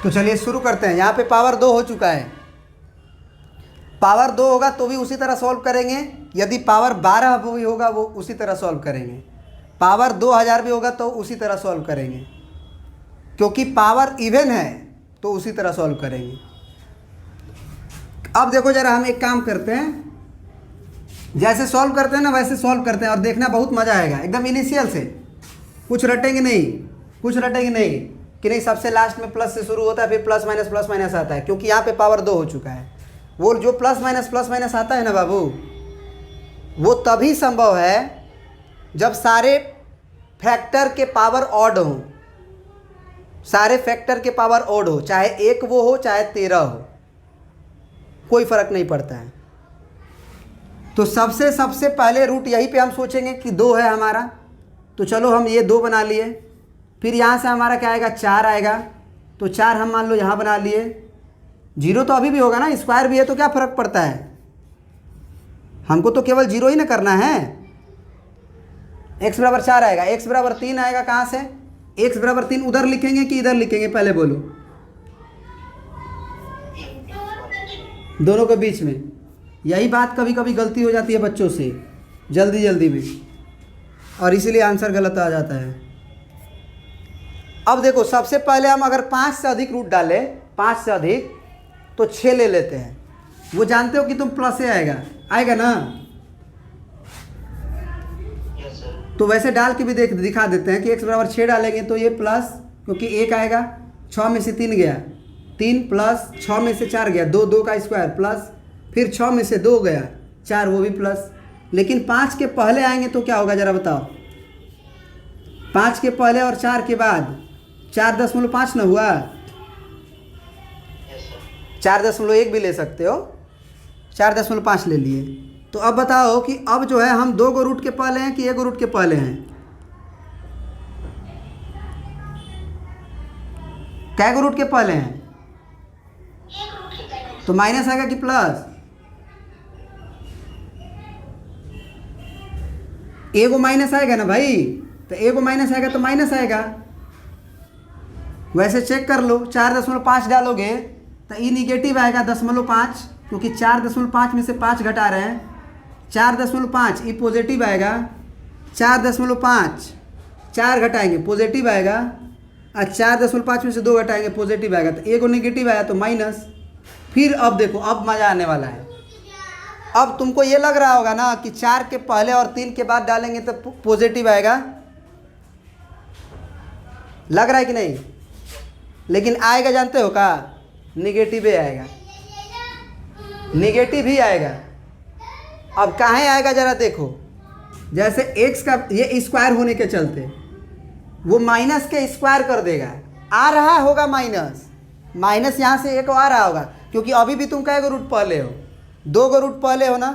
तो चलिए शुरू करते हैं। यहाँ पे पावर 2 हो चुका है। पावर 2 होगा तो भी उसी तरह सॉल्व करेंगे। यदि पावर 12 भी होगा वो उसी तरह सॉल्व करेंगे। पावर 2000 भी होगा तो उसी तरह सॉल्व करेंगे, क्योंकि पावर इवन है तो उसी तरह सॉल्व करेंगे। अब देखो जरा, हम एक काम करते हैं, जैसे सॉल्व करते हैं ना वैसे सॉल्व करते हैं और देखना बहुत मज़ा आएगा। एकदम इनिशियल से, कुछ रटेंगे नहीं, कुछ रटेंगे नहीं कि नहीं सबसे लास्ट में प्लस से शुरू होता है फिर प्लस माइनस आता है, क्योंकि यहाँ पे पावर 2 हो चुका है। वो जो प्लस माइनस आता है ना बाबू, वो तभी संभव है जब सारे फैक्टर के पावर ऑड हो। सारे फैक्टर के पावर ऑड हो, चाहे 1 वो हो चाहे 13 हो, कोई फ़र्क नहीं पड़ता है। तो सबसे पहले रूट यहीं पे हम सोचेंगे कि 2 है हमारा, तो चलो हम ये 2 बना लिए। फिर यहाँ से हमारा क्या आएगा, 4 आएगा, तो 4 हम मान लो यहाँ बना लिए। 0 तो अभी भी होगा ना, स्क्वायर भी है तो क्या फ़र्क पड़ता है, हमको तो केवल 0 ही ना करना है। x बराबर 4 आएगा, x बराबर 3 आएगा। कहाँ से x बराबर 3 उधर लिखेंगे कि इधर लिखेंगे, पहले बोलो, दोनों के बीच में। यही बात कभी कभी गलती हो जाती है बच्चों से जल्दी में, और इसीलिए आंसर गलत आ जाता है। अब देखो, सबसे पहले हम अगर 5 से अधिक रूट डालें, 5 से अधिक, तो 6 ले लेते हैं। वो जानते हो कि तुम प्लस से आएगा ना, तो वैसे डाल के भी दिखा देते हैं कि x बराबर 6 डालेंगे तो ये प्लस, क्योंकि 1 आएगा, 6 में से 3 गया, 3 प्लस 6 में से 4 गया, 2 का स्क्वायर प्लस, फिर 6 में से 2 गया 4, वो भी प्लस। लेकिन 5 के पहले आएंगे तो क्या होगा जरा बताओ, 5 के पहले और 4 के बाद 4.5 ना हुआ, 4.1 भी ले सकते हो, 4.5 ले लिए। तो अब बताओ कि अब जो है हम 2 गो रूट के पहले हैं कि 1 रूट के पहले हैं, कै गो रूट के पहले हैं, तो माइनस आएगा कि प्लस, एगो माइनस आएगा ना भाई, तो एगो माइनस आएगा तो माइनस आएगा। वैसे चेक कर लो, 4.5 डालोगे तो ई निगेटिव आएगा 0.5, क्योंकि 4.5 में से 5 घटा रहे हैं, 4.5 ई पॉजिटिव आएगा, 4.5 4 घटाएंगे पॉजिटिव आएगा, और 4.5 में से 2 घटाएंगे पॉजिटिव आएगा, तो एगो निगेटिव आया तो माइनस। फिर अब देखो, अब मज़ा आने वाला है। अब तुमको ये लग रहा होगा ना कि 4 के पहले और 3 के बाद डालेंगे तो पॉजिटिव आएगा, लग रहा है कि नहीं? लेकिन आएगा जानते हो का, निगेटिव ही आएगा, निगेटिव ही आएगा। अब कहाँ आएगा जरा देखो, जैसे x का ये स्क्वायर होने के चलते वो माइनस के स्क्वायर कर देगा, आ रहा होगा माइनस, माइनस यहाँ से एक आ रहा होगा, क्योंकि अभी भी तुम कै गो रूट पहले हो, 2 गो रूट पहले हो ना,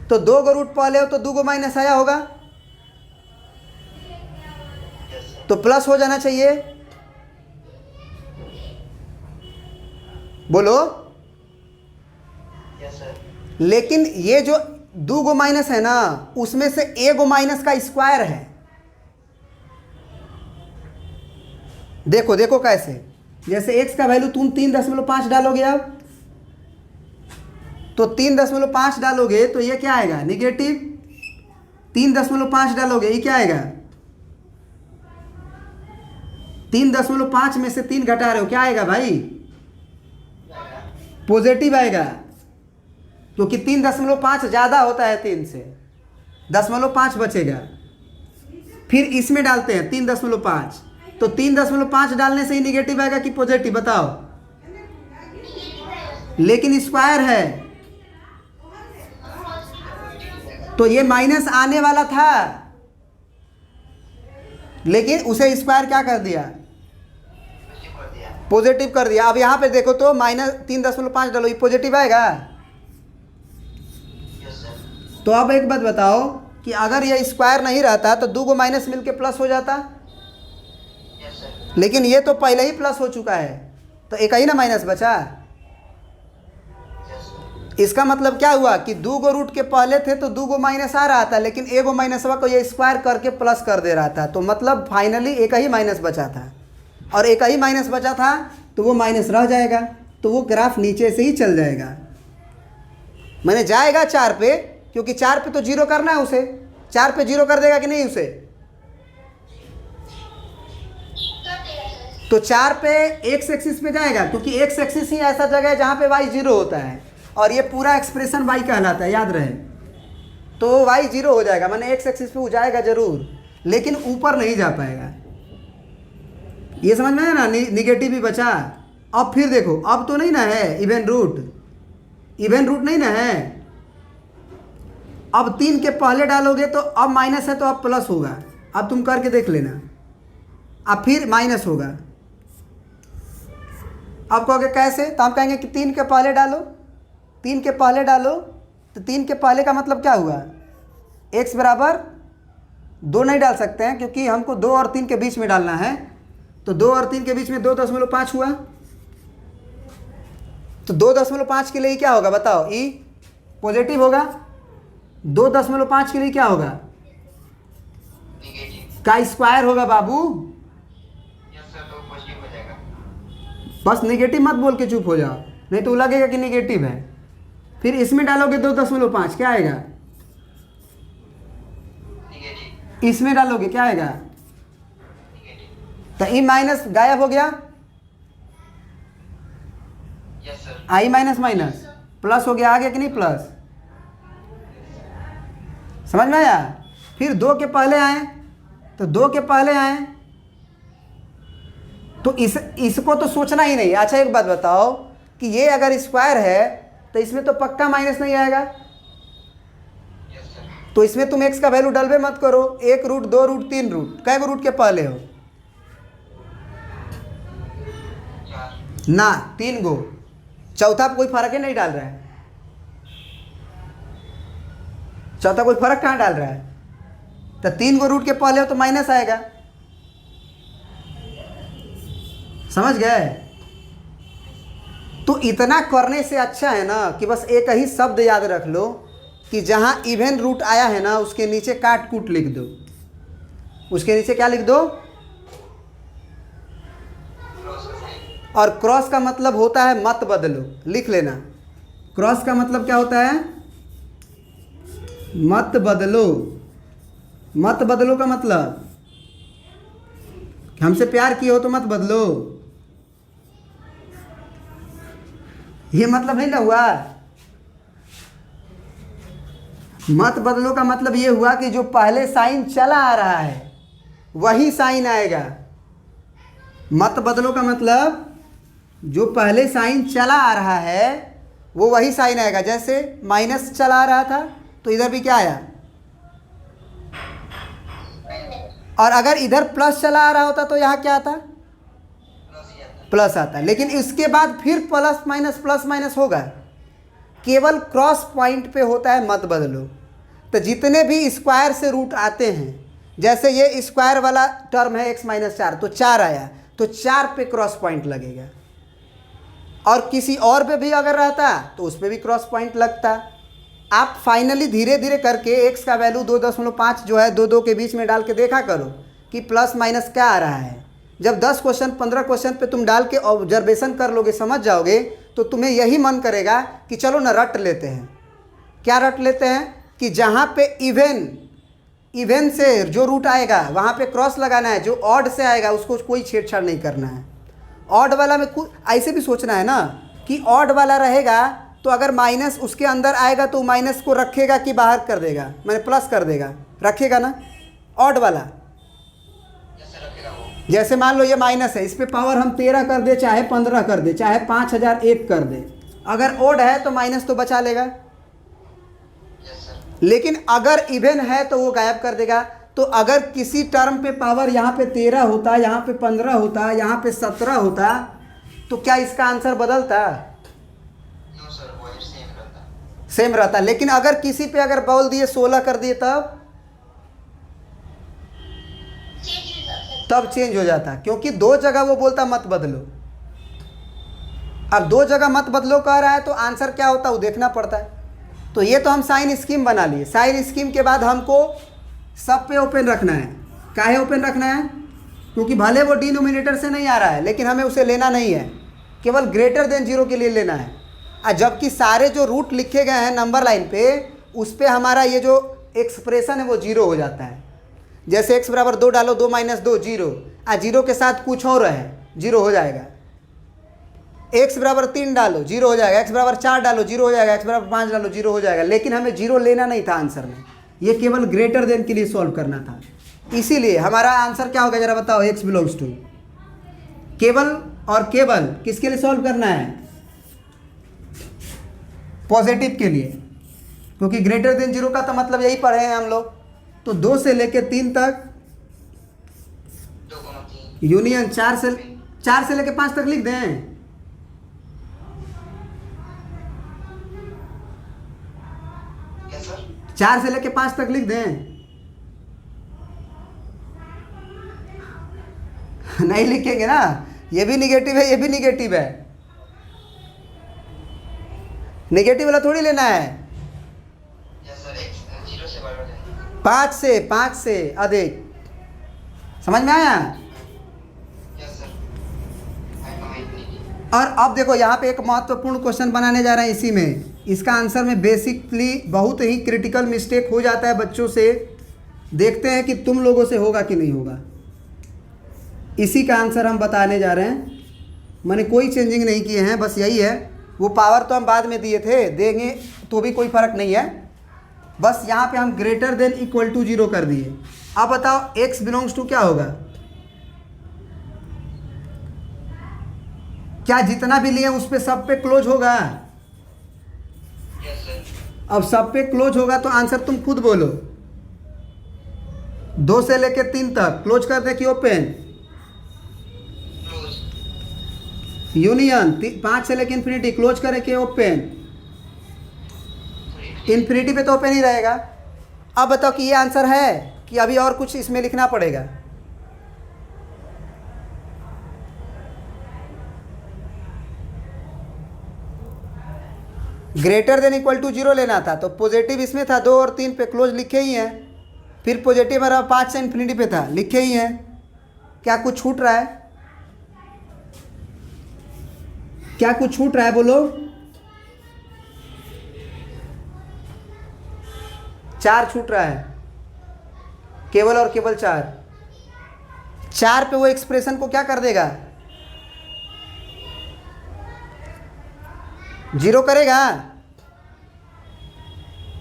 तो 2 गो रूट पहले हो तो 2 गो माइनस आया होगा, तो प्लस हो जाना चाहिए, बोलो। लेकिन ये जो 2 गो माइनस है ना, उसमें से 1 गो माइनस का स्क्वायर है। देखो देखो कैसे, जैसे x का वैल्यू तुम 3.5 डालोगे, अब तो 3.5 डालोगे तो ये क्या आएगा, निगेटिव। 3.5 डालोगे ये क्या आएगा, 3.5 में से 3 घटा रहे हो, क्या आएगा भाई, पॉजिटिव आएगा, क्योंकि 3.5 ज़्यादा होता है 3 से, 0.5 बचेगा। फिर इसमें डालते हैं 3.5, तो 3.5 डालने से ही निगेटिव आएगा कि पॉजिटिव, बताओ। लेकिन स्क्वायर है तो ये माइनस आने वाला था, लेकिन उसे स्क्वायर क्या कर दिया, पॉजिटिव कर दिया। अब यहाँ पे देखो तो -3.5 डालो, ये पॉजिटिव आएगा। तो अब एक बात बताओ कि अगर ये स्क्वायर नहीं रहता तो 2 गो माइनस मिलके प्लस हो जाता, लेकिन ये तो पहले ही प्लस हो चुका है, तो एक ही ना माइनस बचा। इसका मतलब क्या हुआ कि 2 गो रूट के पहले थे तो 2 गो माइनस आ रहा था, लेकिन 1 गो माइनसवा को ये स्क्वायर करके प्लस कर दे रहा था, तो मतलब फाइनली एक ही माइनस बचा था। और एक ही माइनस बचा था तो वो माइनस रह जाएगा, तो वो ग्राफ नीचे से ही चल जाएगा। मैंने जाएगा 4 पे, क्योंकि 4 पे तो जीरो करना है उसे। 4 पे जीरो कर देगा कि नहीं उसे? तो 4 पे एक्स एक्सिस पे जाएगा, क्योंकि एक्स एक्सिस ही ऐसा जगह है जहाँ पे वाई जीरो होता है, और ये पूरा एक्सप्रेशन वाई कहलाता है, याद रहे। तो वाई जीरो हो जाएगा, मैंने एक्स एक्सिस पे वो जाएगा जरूर, लेकिन ऊपर नहीं जा पाएगा। ये समझ में आया ना? निगेटिव भी बचा। अब फिर देखो, अब तो नहीं ना है इवन रूट, इवन रूट नहीं ना है। अब 3 के पहले डालोगे तो अब माइनस है तो अब प्लस होगा। अब तुम करके देख लेना, अब फिर माइनस होगा। अब कहोगे कैसे? तो हम कहेंगे कि 3 के पहले डालो, 3 के पहले डालो, तो 3 के पहले का मतलब क्या हुआ? x बराबर 2 नहीं डाल सकते हैं, क्योंकि हमको 2 और 3 के बीच में डालना है। तो 2 और 3 के बीच में 2.5 हुआ, तो 2.5 के लिए क्या होगा बताओ? ई पॉजिटिव होगा। 2.5 के लिए क्या होगा? का स्क्वायर होगा बाबू। बस निगेटिव मत बोल के चुप हो जाओ, नहीं तो लगेगा कि निगेटिव है। फिर इसमें डालोगे 2.5, क्या आएगा? इसमें डालोगे क्या आएगा? तो ई माइनस गायब हो गया, आई माइनस माइनस प्लस हो गया, आ गया कि नहीं प्लस? समझ में आया? फिर 2 के पहले आए, तो 2 के पहले आए तो इसको तो सोचना ही नहीं। अच्छा एक बात बताओ कि ये अगर स्क्वायर है तो इसमें तो पक्का माइनस नहीं आएगा। तो इसमें तुम x का वैल्यू डलबे मत करो। 1 रूट, 2 रूट, 3 रूट, कै गो रूट के पहले हो ना? 3 गो। चौथा कोई फर्क ही नहीं डाल रहा है, चौथा कोई फर्क कहाँ डाल रहा है? तो 3 गो रूट के पहले हो तो माइनस आएगा। समझ गए? तो इतना करने से अच्छा है ना कि बस एक ही शब्द याद रख लो कि जहां इवन रूट आया है ना उसके नीचे काट कूट लिख दो। उसके नीचे क्या लिख दो? और क्रॉस का मतलब होता है मत बदलो, लिख लेना। क्रॉस का मतलब क्या होता है? मत बदलो। मत बदलो का मतलब हमसे प्यार किए हो तो मत बदलो, ये मतलब नहीं ना हुआ। मत बदलो का मतलब ये हुआ कि जो पहले साइन चला आ रहा है वही साइन आएगा। मत बदलो का मतलब जो पहले साइन चला आ रहा है वो वही साइन आएगा। जैसे माइनस चला आ रहा था तो इधर भी क्या आया, और अगर इधर प्लस चला आ रहा होता तो यहाँ क्या आता? प्लस आता। लेकिन इसके बाद फिर प्लस माइनस होगा। केवल क्रॉस पॉइंट पे होता है मत बदलो। तो जितने भी स्क्वायर से रूट आते हैं, जैसे ये स्क्वायर वाला टर्म है x माइनस 4, तो 4 आया तो 4 पे क्रॉस पॉइंट लगेगा। और किसी और पे भी अगर रहता तो उस पर भी क्रॉस पॉइंट लगता। आप फाइनली धीरे धीरे करके x का वैल्यू 2.5 जो है 2 के बीच में डाल के देखा करो कि प्लस माइनस क्या आ रहा है। जब 10 क्वेश्चन 15 क्वेश्चन पे तुम डाल के ऑब्जर्वेशन कर लोगे, समझ जाओगे, तो तुम्हें यही मन करेगा कि चलो ना रट लेते हैं। क्या रट लेते हैं? कि जहाँ पे इवन से जो रूट आएगा वहाँ पे क्रॉस लगाना है, जो ऑड से आएगा उसको कोई छेड़छाड़ नहीं करना है। ऑड वाला में कुछ ऐसे भी सोचना है ना कि ऑड वाला रहेगा तो अगर माइनस उसके अंदर आएगा तो माइनस को रखेगा कि बाहर कर देगा, मैंने प्लस कर देगा, रखेगा ना ऑड वाला। जैसे मान लो ये माइनस है, इस पे पावर हम 13 कर दे, चाहे 15 कर दे, चाहे 5001 कर दे, अगर ऑड है तो माइनस तो बचा लेगा। लेकिन अगर इवन है तो वो गायब कर देगा। तो अगर किसी टर्म पे पावर यहाँ पे 13 होता, यहाँ पे 15 होता, यहाँ पे 17 होता, तो क्या इसका आंसर बदलता? सेम रहता। लेकिन अगर किसी पे अगर बोल दिए 16 कर दिए तब चेंज हो जाता, क्योंकि 2 जगह वो बोलता मत बदलो। अब 2 जगह मत बदलो कह रहा है तो आंसर क्या होता वो देखना पड़ता है। तो ये तो हम साइन स्कीम बना लिए। साइन स्कीम के बाद हमको सब पे ओपन रखना है। काहे ओपन रखना है? क्योंकि भले वो डिनोमिनेटर से नहीं आ रहा है लेकिन हमें उसे लेना नहीं है, केवल ग्रेटर देन जीरो के लिए लेना है। और जबकि सारे जो रूट लिखे गए हैं नंबर लाइन पे, उस पर हमारा ये जो एक्सप्रेशन है वो जीरो हो जाता है। जैसे x बराबर 2 डालो, 2 माइनस 2 जीरो, और जीरो के साथ कुछ और है, जीरो हो जाएगा। x बराबर 3 डालो, जीरो हो जाएगा। x बराबर 4 डालो, जीरो हो जाएगा। x बराबर 5 डालो, जीरो हो जाएगा। लेकिन हमें जीरो लेना नहीं था आंसर में, ये केवल ग्रेटर देन के लिए सॉल्व करना था। इसीलिए हमारा आंसर क्या होगा जरा बताओ, x बिलोंग्स टू केवल और केवल किसके लिए सॉल्व करना है, पॉजिटिव के लिए, क्योंकि ग्रेटर देन जीरो का तो मतलब यही पढ़े हैं हम लोग। तो 2 से लेके 3 तक यूनियन, 4 से लेके 5 तक लिख दें। चार से लेके 5 तक लिख दें। नहीं लिखेंगे ना, ये भी निगेटिव है, ये भी निगेटिव है। निगेटिव वाला थोड़ी लेना है। 5 से अधिक, समझ में आया। और अब देखो यहाँ पे एक महत्वपूर्ण क्वेश्चन बनाने जा रहे हैं इसी में। इसका आंसर में बेसिकली बहुत ही क्रिटिकल मिस्टेक हो जाता है बच्चों से। देखते हैं कि तुम लोगों से होगा कि नहीं होगा। इसी का आंसर हम बताने जा रहे हैं। मैंने कोई चेंजिंग नहीं किए हैं, बस यही है। वो पावर तो हम बाद में दिए थे, देंगे तो भी कोई फ़र्क नहीं है। बस यहाँ पे हम greater than equal to zero कर दिए। अब बताओ x बिलोंग्स टू क्या होगा। क्या जितना भी लिए उस पे सब पे क्लोज होगा। अब सब पे क्लोज होगा तो आंसर तुम खुद बोलो। 2 से लेके 3 तक क्लोज कर दे कि ओपन, यूनियन 5 से लेके इन्फिनिटी क्लोज करे कि ओपन, इन्फिनिटी पे तो ओपन ही रहेगा। अब बताओ कि ये आंसर है कि अभी और कुछ इसमें लिखना पड़ेगा। Greater than equal to zero लेना था तो पॉजिटिव इसमें था, 2 और 3 पे क्लोज लिखे ही हैं। फिर पॉजिटिव मेरा 5 से इन्फिनिटी पे था, लिखे ही हैं। क्या कुछ छूट रहा है, क्या कुछ छूट रहा है बोलो। 4 छूट रहा है, केवल और केवल 4 पे वो एक्सप्रेशन को क्या कर देगा, जीरो करेगा।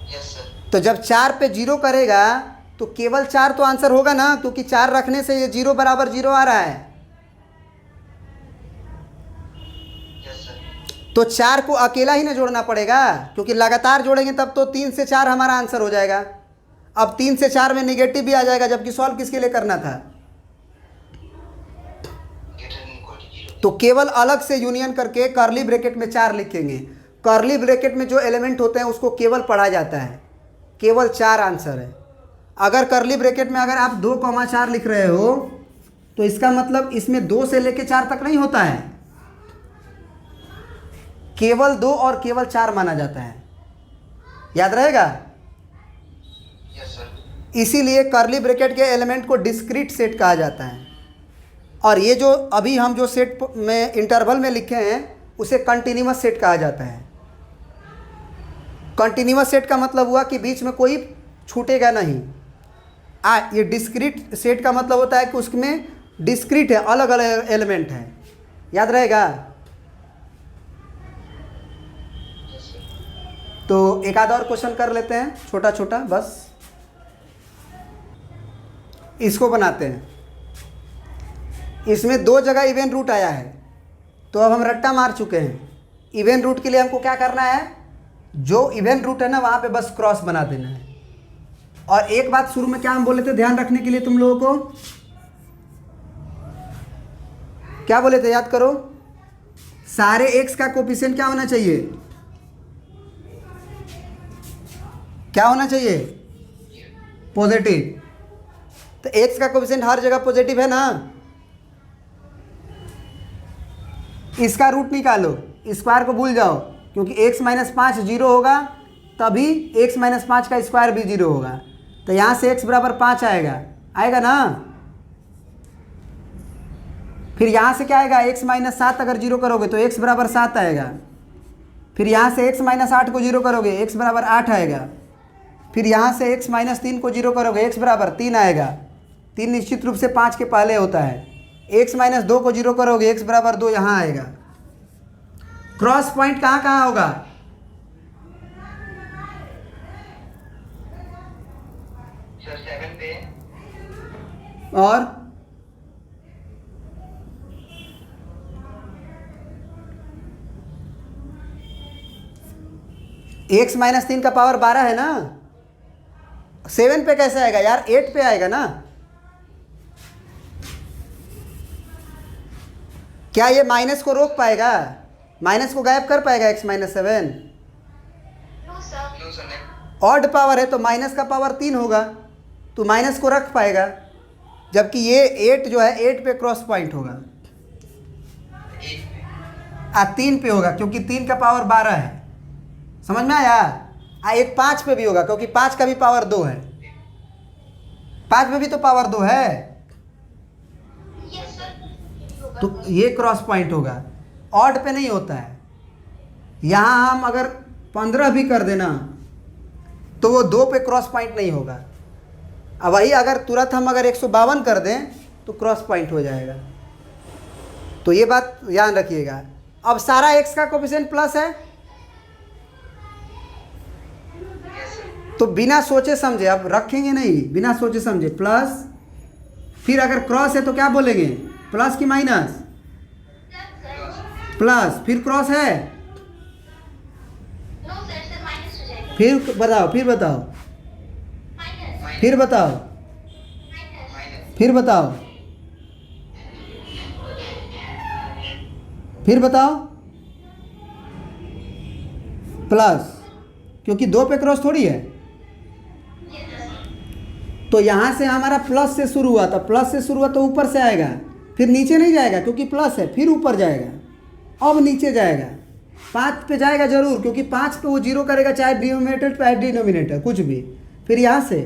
Yes sir. तो जब 4 पे जीरो करेगा तो केवल 4 तो आंसर होगा ना, क्योंकि 4 रखने से ये 0 बराबर 0 आ रहा है। Yes sir. तो 4 को अकेला ही ना जोड़ना पड़ेगा, क्योंकि लगातार जोड़ेंगे तब तो 3 से 4 हमारा आंसर हो जाएगा। अब 3 से 4 में निगेटिव भी आ जाएगा, जबकि सॉल्व किसके लिए करना था। तो केवल अलग से यूनियन करके कर्ली ब्रैकेट में 4 लिखेंगे। कर्ली ब्रैकेट में जो एलिमेंट होते हैं उसको केवल पढ़ा जाता है, केवल 4 आंसर है। अगर कर्ली ब्रैकेट में अगर आप 2,4 लिख रहे हो तो इसका मतलब इसमें 2 से लेके 4 तक नहीं होता है, केवल 2 और केवल 4 माना जाता है। याद रहेगा। Yes sir. इसीलिए कर्ली ब्रैकेट के एलिमेंट को डिस्क्रीट सेट कहा जाता है। और ये जो अभी हम जो सेट में इंटरवल में लिखे हैं उसे कंटिन्यूअस सेट कहा जाता है। कंटिन्यूअस सेट का मतलब हुआ कि बीच में कोई छूटेगा नहीं। ये डिस्क्रीट सेट का मतलब होता है कि उसमें डिस्क्रीट है, अलग अलग एलिमेंट है। याद रहेगा। तो एक आध और क्वेश्चन कर लेते हैं, छोटा छोटा बस। इसको बनाते हैं। इसमें 2 जगह इवन रूट आया है, तो अब हम रट्टा मार चुके हैं। इवन रूट के लिए हमको क्या करना है, जो इवन रूट है ना वहाँ पे बस क्रॉस बना देना है। और एक बात शुरू में क्या हम बोले थे ध्यान रखने के लिए तुम लोगों को, क्या बोले थे याद करो। सारे एक्स का कोफिशिएंट क्या होना चाहिए, क्या होना चाहिए, पॉजिटिव। तो एक्स का कोफिशिएंट हर जगह पॉजिटिव है ना। इसका रूट निकालो, स्क्वायर को भूल जाओ, क्योंकि x माइनस 5 जीरो होगा तभी x माइनस 5 का स्क्वायर भी जीरो होगा। तो यहाँ से x बराबर 5 आएगा, आएगा ना। फिर यहाँ से क्या आएगा, x माइनस 7 अगर जीरो करोगे तो x बराबर 7 आएगा। फिर यहाँ से x माइनस 8 को जीरो करोगे x बराबर 8 आएगा। फिर यहाँ से x माइनस 3 को जीरो करोगे x बराबर 3 आएगा। 3 निश्चित रूप से 5 के पहले होता है। x माइनस 2 को जीरो करोगे x बराबर 2 यहाँ आएगा। क्रॉस पॉइंट कहाँ कहाँ होगा, सर 7 पे और x माइनस 3 का पावर 12 है ना, 7 पे कैसे आएगा यार, 8 पे आएगा ना। क्या ये माइनस को रोक पाएगा, माइनस को गायब कर पाएगा x माइनस 7? नो सर नहीं। ऑड पावर है तो माइनस का पावर 3 होगा, तो माइनस को रख पाएगा। जबकि ये 8 जो है 8 पे क्रॉस पॉइंट होगा, 3 पे होगा क्योंकि 3 का पावर 12 है। समझ में आया? एक 5 पे भी होगा क्योंकि 5 का भी पावर 2 है, 5 में भी तो पावर 2 है। तो ये क्रॉस पॉइंट होगा, ऑड पे नहीं होता है। यहाँ हम अगर 15 भी कर देना तो वो 2 पे क्रॉस पॉइंट नहीं होगा। अब वही अगर तुरंत हम अगर 152 कर दें तो क्रॉस पॉइंट हो जाएगा। तो ये बात ध्यान रखिएगा। अब सारा x का कोफिशिएंट प्लस है तो बिना सोचे समझे, अब रखेंगे नहीं, बिना सोचे समझे प्लस। फिर अगर क्रॉस है तो क्या बोलेंगे, प्लस की माइनस, प्लस। फिर क्रॉस है, फिर बताओ, फिर बताओ, फिर बताओ, फिर बताओ, फिर बताओ, प्लस, क्योंकि 2 पे क्रॉस थोड़ी है। तो यहाँ से हमारा प्लस से शुरू हुआ था, प्लस से शुरू हुआ तो ऊपर से आएगा, फिर नीचे नहीं जाएगा क्योंकि प्लस है, फिर ऊपर जाएगा, अब नीचे जाएगा, 5 पे जाएगा जरूर क्योंकि 5 पे वो जीरो करेगा, चाहे डिनोमिनेटर चाहे डिनोमिनेटर कुछ भी। फिर यहाँ से,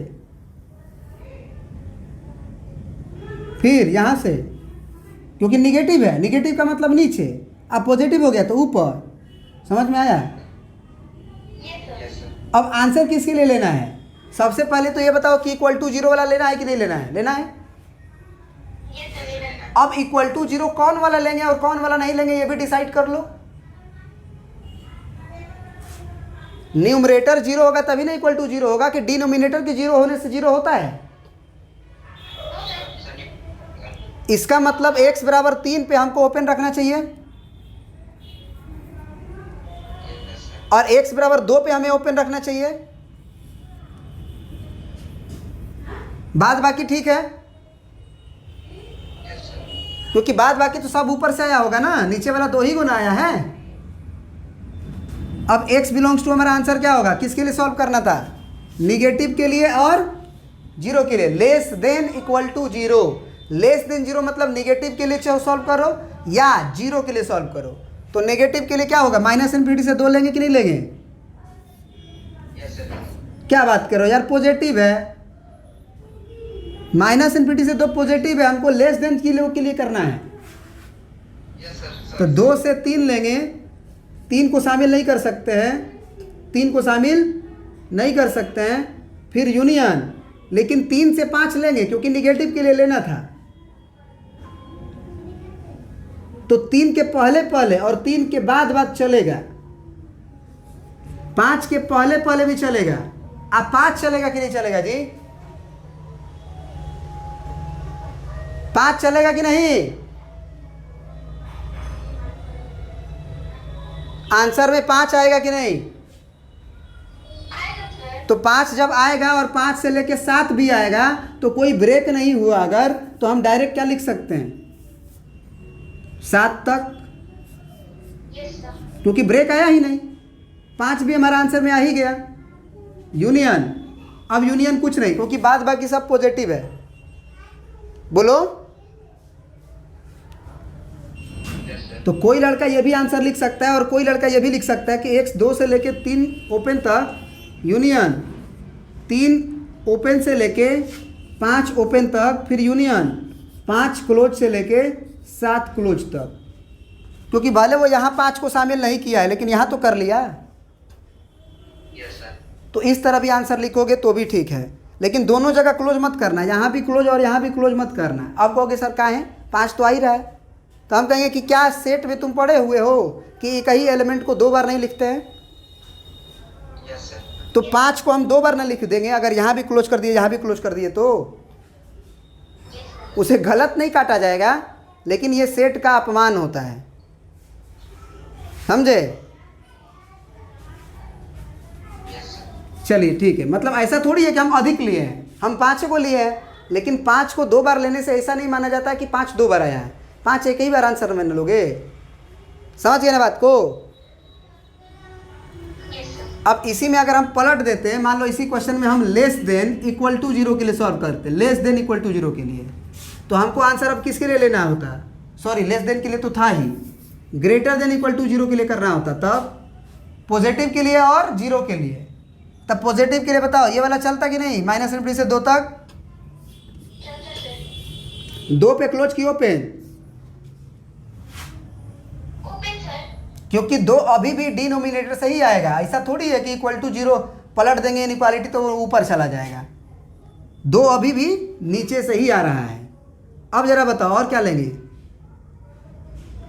फिर यहाँ से, क्योंकि निगेटिव है, निगेटिव का मतलब नीचे, अब पॉजिटिव हो गया तो ऊपर। समझ में आया? अब आंसर किसके लिए लेना है? सबसे पहले तो ये बताओ कि इक्वल टू 0 वाला लेना है कि नहीं लेना है? लेना है। अब इक्वल टू 0 कौन वाला लेंगे और कौन वाला नहीं लेंगे ये भी डिसाइड कर लो। न्यूमरेटर 0 होगा तभी ना इक्वल टू 0 होगा, कि डिनोमिनेटर के 0 होने से 0 होता है। इसका मतलब x बराबर 3 पे हमको ओपन रखना चाहिए और x बराबर 2 पे हमें ओपन रखना चाहिए। बाद बाकी ठीक है, क्योंकि बाद बाकी तो सब ऊपर से आया होगा ना, नीचे वाला 2 ही गुना आया है। अब x बिलोंग्स टू हमारा आंसर क्या होगा, किसके लिए सॉल्व करना था? निगेटिव के लिए और 0 के लिए। Less than equal to 0, less than 0 मतलब निगेटिव के लिए सॉल्व करो या 0 के लिए सॉल्व करो। तो नेगेटिव के लिए क्या होगा, माइनस इन्फिनिटी से 2 लेंगे कि नहीं लेंगे? क्या बात करो यार, पॉजिटिव है, माइनस इन्फिनिटी से 2 पॉजिटिव है, हमको लेस देन के लिए करना है। तो 2 से 3 लेंगे, 3 को शामिल नहीं कर सकते हैं, 3 को शामिल नहीं कर सकते हैं। फिर यूनियन, लेकिन 3 से 5 लेंगे क्योंकि निगेटिव के लिए लेना था। तो 3 के पहले पहले और 3 के बाद बाद चलेगा, 5 के पहले पहले भी चलेगा। अब 5 चलेगा कि नहीं चलेगा जी? 5 चलेगा कि नहीं? आंसर में 5 आएगा कि नहीं? तो 5 जब आएगा और 5 से लेके 7 भी आएगा तो कोई ब्रेक नहीं हुआ अगर, तो हम डायरेक्ट क्या लिख सकते हैं, 7 तक, क्योंकि ब्रेक आया ही नहीं। 5 भी हमारा आंसर में आ ही गया। यूनियन, अब यूनियन कुछ नहीं क्योंकि बाद बाकी सब पॉजिटिव है। बोलो। तो कोई लड़का ये भी आंसर लिख सकता है और कोई लड़का ये भी लिख सकता है कि x 2 से लेके 3 ओपन तक, यूनियन 3 ओपन से लेके 5 ओपन तक, फिर यूनियन 5 क्लोज से लेके 7 क्लोज तक, क्योंकि भले वो यहाँ 5 को शामिल नहीं किया है लेकिन यहाँ तो कर लिया। Yes sir. तो इस तरह भी आंसर लिखोगे तो भी ठीक है, लेकिन दोनों जगह क्लोज मत करना, यहाँ भी क्लोज और यहाँ भी क्लोज मत करना। अब कहोगे सर कहाँ है, 5 तो आ ही रहा है, तो हम कहेंगे कि क्या सेट में तुम पढ़े हुए हो कि एक ही एलिमेंट को 2 बार नहीं लिखते हैं। Yes sir. तो 5 को हम 2 बार ना लिख देंगे, अगर यहाँ भी क्लोज कर दिए यहाँ भी क्लोज कर दिए तो उसे गलत नहीं काटा जाएगा, लेकिन ये सेट का अपमान होता है, समझे। चलिए ठीक है, मतलब ऐसा थोड़ी है कि हम अधिक लिए हैं, हम 5 को लिए हैं, लेकिन 5 को 2 बार लेने से ऐसा नहीं माना जाता कि 5 2 बार आया है, 5 एक ही बार आंसर में न लोगे। समझ गए ना बात को। अब इसी में अगर हम पलट देते हैं, मान लो इसी क्वेश्चन में हम लेस देन इक्वल टू 0 के लिए सॉल्व करते हैं, लेस देन इक्वल टू 0 के लिए, तो हमको आंसर अब किसके लिए लेना होता, सॉरी लेस देन के लिए तो था ही, ग्रेटर देन इक्वल टू 0 के लिए करना होता, तब पॉजिटिव के लिए और 0 के लिए। तब पॉजिटिव के लिए बताओ ये वाला चलता कि नहीं, -∞ से 2 तक, 2 पे क्लोज की ओपन, क्योंकि 2 अभी भी डिनोमिनेटर से ही आएगा, ऐसा थोड़ी है कि इक्वल टू 0 पलट देंगे इनइक्वालिटी तो वो ऊपर चला जाएगा, 2 अभी भी नीचे से ही आ रहा है। अब जरा बताओ और क्या लेंगे,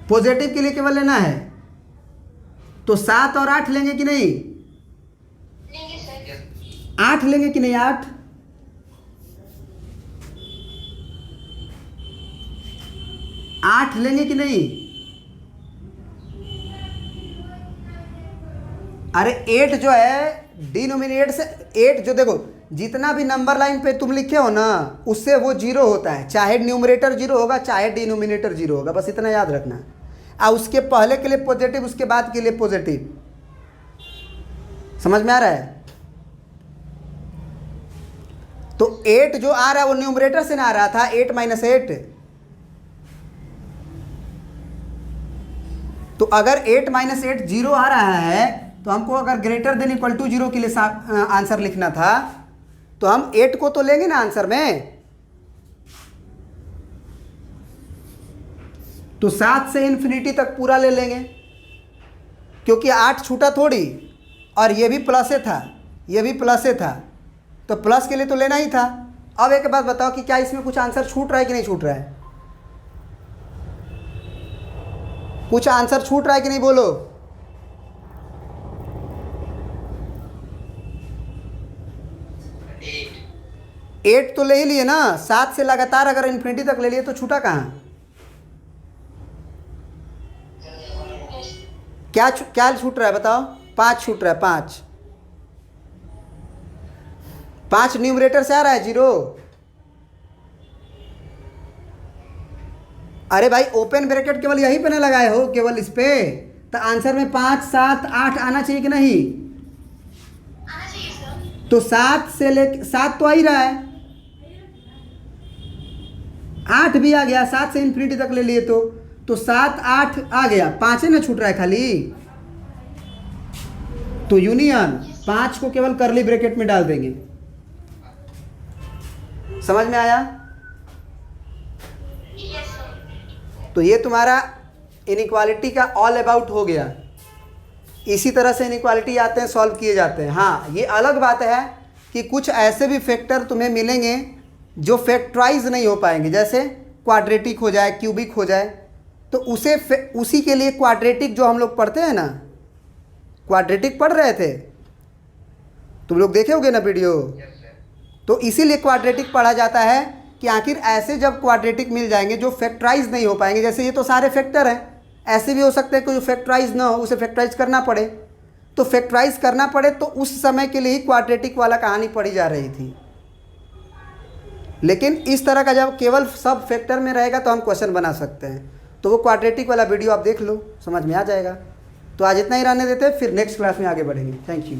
पॉजिटिव के लिए केवल लेना है तो 7 और 8 लेंगे कि नहीं, 8 लेंगे कि नहीं, 8 लेंगे कि नहीं। अरे 8 जो है डिनोमिनेटर से 8 जो देखो जितना भी नंबर लाइन पे तुम लिखे हो ना उससे वो 0 होता है, चाहे न्यूमरेटर 0 होगा चाहे डिनोमिनेटर 0 होगा, बस इतना याद रखना। और उसके पहले के लिए पॉजिटिव, उसके बाद के लिए पॉजिटिव, समझ में आ रहा है। तो 8 जो आ रहा है वो न्यूमरेटर से ना आ रहा था, 8 - 8, तो अगर 8 - 8 0 आ रहा है तो हमको अगर ग्रेटर देन इक्वल टू 0 के लिए आंसर लिखना था तो हम 8 को तो लेंगे ना आंसर में, तो 7 से इन्फिनिटी तक पूरा ले लेंगे, क्योंकि 8 छूटा थोड़ी, और ये भी प्लस से था, ये भी प्लस से था, तो प्लस के लिए तो लेना ही था। अब एक बात बताओ कि क्या इसमें कुछ आंसर छूट रहा है कि नहीं छूट रहा है, कुछ आंसर छूट रहा है कि नहीं, बोलो। 8 तो ले ही लिए ना, 7 से लगातार अगर इन्फिनिटी तक ले लिए तो छूटा कहाँ, क्या छूट रहा है बताओ, 5 छूट रहा है, 5 न्यूमरेटर से आ रहा है 0। अरे भाई ओपन ब्रैकेट केवल यहीं पे ना लगाए हो, केवल इस पे, तो आंसर में 5 7 8 आना चाहिए कि नहीं, आना चाहिए सर। तो 7 से ले 7 तो आ ही रहा है, 8 भी आ गया, 7 से इन्फिनिटी तक ले लिए तो 7 8 आ गया, 5 ना छूट रहा है खाली, तो यूनियन 5 को केवल करली ब्रैकेट में डाल देंगे। समझ में आया। Yes sir. तो ये तुम्हारा इनइक्वालिटी का ऑल अबाउट हो गया। इसी तरह से इनइक्वालिटी आते हैं, सॉल्व किए जाते हैं। हाँ, ये अलग बात है कि कुछ ऐसे भी फैक्टर तुम्हें मिलेंगे जो फैक्टराइज नहीं हो पाएंगे, जैसे क्वाड्रेटिक हो जाए, क्यूबिक हो जाए, तो उसी के लिए क्वाड्रेटिक जो हम लोग पढ़ते हैं ना, क्वाड्रेटिक पढ़ रहे थे तुम लोग, देखे होगे ना वीडियो, यस सर। तो इसीलिए क्वाड्रेटिक पढ़ा जाता है कि आखिर ऐसे जब क्वाड्रेटिक मिल जाएंगे जो फैक्टराइज नहीं हो पाएंगे, जैसे ये तो सारे फैक्टर हैं, ऐसे भी हो सकते हैं कि जो फैक्टराइज ना हो उसे फैक्टराइज करना पड़े, तो फैक्टराइज करना पड़े तो उस समय के लिए ही क्वाड्रेटिक वाला कहानी पढ़ी जा रही थी। लेकिन इस तरह का जब केवल सब फैक्टर में रहेगा तो हम क्वेश्चन बना सकते हैं, तो वो क्वाड्रेटिक वाला वीडियो आप देख लो, समझ में आ जाएगा। तो आज इतना ही रहने देते हैं, फिर नेक्स्ट क्लास में आगे बढ़ेंगे। Thank you.